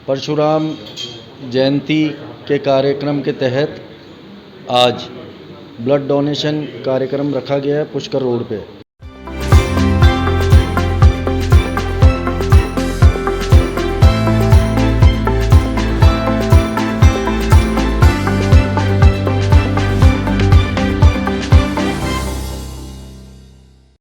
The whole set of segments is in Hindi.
परशुराम जयंती के कार्यक्रम के तहत आज ब्लड डोनेशन कार्यक्रम रखा गया है पुष्कर रोड पे।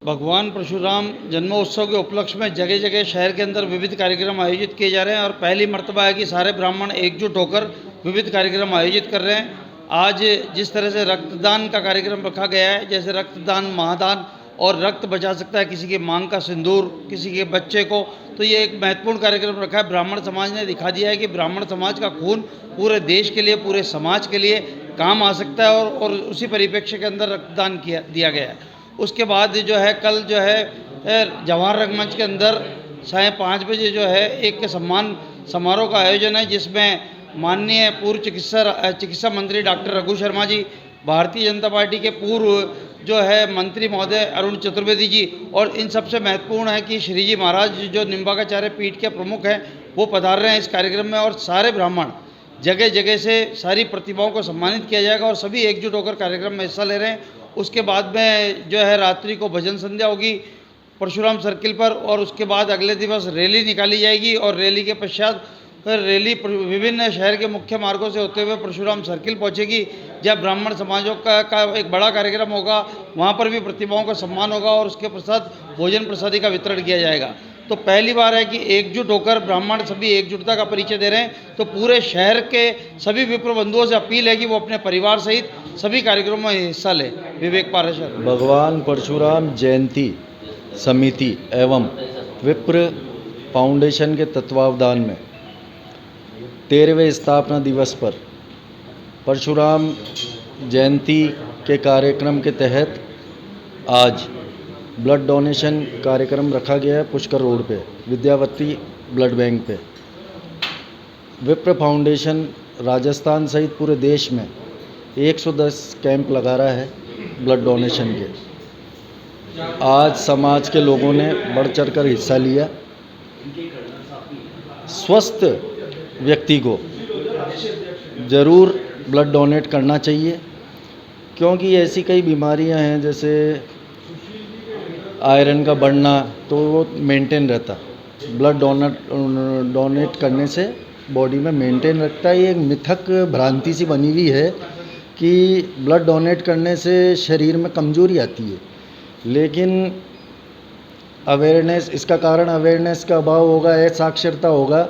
भगवान परशुराम जन्मोत्सव के उपलक्ष्य में जगह जगह शहर के अंदर विविध कार्यक्रम आयोजित किए जा रहे हैं और पहली मर्तबा है कि सारे ब्राह्मण एकजुट होकर विविध कार्यक्रम आयोजित कर रहे हैं। आज जिस तरह से रक्तदान का कार्यक्रम रखा गया है, जैसे रक्तदान महादान और रक्त बचा सकता है किसी के मांग का सिंदूर, किसी के बच्चे को, तो ये एक महत्वपूर्ण कार्यक्रम रखा है। ब्राह्मण समाज ने दिखा दिया है कि ब्राह्मण समाज का खून पूरे देश के लिए, पूरे समाज के लिए काम आ सकता है और उसी परिप्रेक्ष्य के अंदर रक्तदान दिया गया है। उसके बाद जो है कल जो है जवाहर रंगमंच के अंदर 5:30 बजे जो है एक सम्मान समारोह का आयोजन है, जिसमें माननीय पूर्व चिकित्सा मंत्री डॉक्टर रघु शर्मा जी, भारतीय जनता पार्टी के पूर्व जो है मंत्री महोदय अरुण चतुर्वेदी जी, और इन सबसे महत्वपूर्ण है कि श्री जी महाराज जो निम्बाकाचार्य पीठ के प्रमुख हैं वो पधार रहे हैं इस कार्यक्रम में। और सारे ब्राह्मण जगह जगह से सारी प्रतिभाओं को सम्मानित किया जाएगा और सभी एकजुट होकर कार्यक्रम में हिस्सा ले रहे हैं। उसके बाद में जो है रात्रि को भजन संध्या होगी परशुराम सर्किल पर, और उसके बाद अगले दिवस रैली निकाली जाएगी और रैली के पश्चात फिर रैली विभिन्न शहर के मुख्य मार्गों से होते हुए परशुराम सर्किल पहुंचेगी, जब ब्राह्मण समाजों का एक बड़ा कार्यक्रम होगा। वहां पर भी प्रतिभाओं का सम्मान होगा और उसके पश्चात भोजन प्रसादी का वितरण किया जाएगा। तो पहली बार है कि एकजुट होकर ब्राह्मण सभी एकजुटता का परिचय दे रहे हैं। तो पूरे शहर के सभी विप्र बंधुओं से अपील है कि वो अपने परिवार सहित सभी कार्यक्रमों में हिस्सा लें। विवेक पाराशर। भगवान परशुराम जयंती समिति एवं विप्र फाउंडेशन के तत्वावधान में 13वें स्थापना दिवस पर परशुराम जयंती के कार्यक्रम के तहत आज ब्लड डोनेशन कार्यक्रम रखा गया है पुष्कर रोड पे, विद्यावती ब्लड बैंक पे। विप्र फाउंडेशन राजस्थान सहित पूरे देश में 110 कैंप लगा रहा है ब्लड डोनेशन के। आज समाज के लोगों ने बढ़ चढ़कर हिस्सा लिया। स्वस्थ व्यक्ति को ज़रूर ब्लड डोनेट करना चाहिए, क्योंकि ऐसी कई बीमारियां हैं जैसे आयरन का बढ़ना, तो वो मेंटेन रहता। ब्लड डोनेट करने से बॉडी में मेंटेन रखता है। ये एक मिथक भ्रांति सी बनी हुई है कि ब्लड डोनेट करने से शरीर में कमजोरी आती है, लेकिन अवेयरनेस, इसका कारण अवेयरनेस का अभाव होगा, साक्षरता होगा।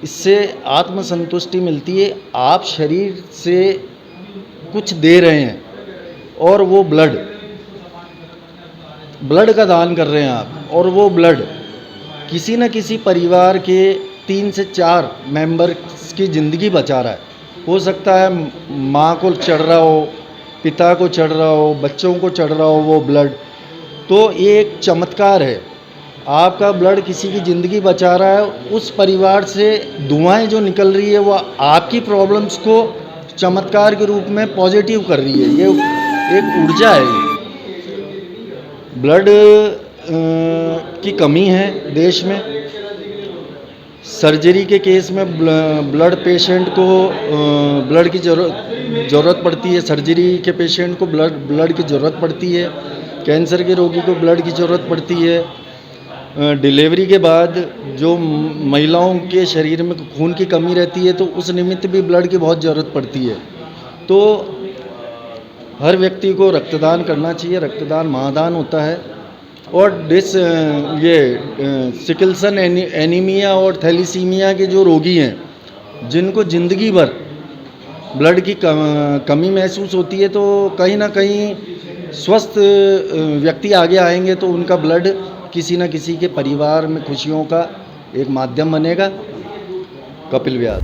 इससे आत्मसंतुष्टि मिलती है। आप शरीर से कुछ दे रहे हैं और वो ब्लड का दान कर रहे हैं आप, और वो ब्लड किसी न किसी परिवार के 3 से 4 मेंबर की ज़िंदगी बचा रहा है। हो सकता है माँ को चढ़ रहा हो, पिता को चढ़ रहा हो, बच्चों को चढ़ रहा हो वो ब्लड। तो ये एक चमत्कार है। आपका ब्लड किसी की ज़िंदगी बचा रहा है। उस परिवार से दुआएं जो निकल रही है वो आपकी प्रॉब्लम्स को चमत्कार के रूप में पॉजिटिव कर रही है। ये एक ऊर्जा है। ब्लड की कमी है देश में। सर्जरी के केस में ब्लड पेशेंट को ब्लड की ज़रूरत पड़ती है। सर्जरी के पेशेंट को ब्लड की ज़रूरत पड़ती है। कैंसर के रोगी को ब्लड की ज़रूरत पड़ती है। डिलीवरी के बाद जो महिलाओं के शरीर में खून की कमी रहती है, तो उस निमित्त भी ब्लड की बहुत ज़रूरत पड़ती है। तो हर व्यक्ति को रक्तदान करना चाहिए। रक्तदान महादान होता है। और सिकल सेल एनीमिया और थैलीसीमिया के जो रोगी हैं, जिनको ज़िंदगी भर ब्लड की कमी महसूस होती है, तो कहीं ना कहीं स्वस्थ व्यक्ति आगे आएंगे तो उनका ब्लड किसी न किसी के परिवार में खुशियों का एक माध्यम बनेगा। कपिल व्यास।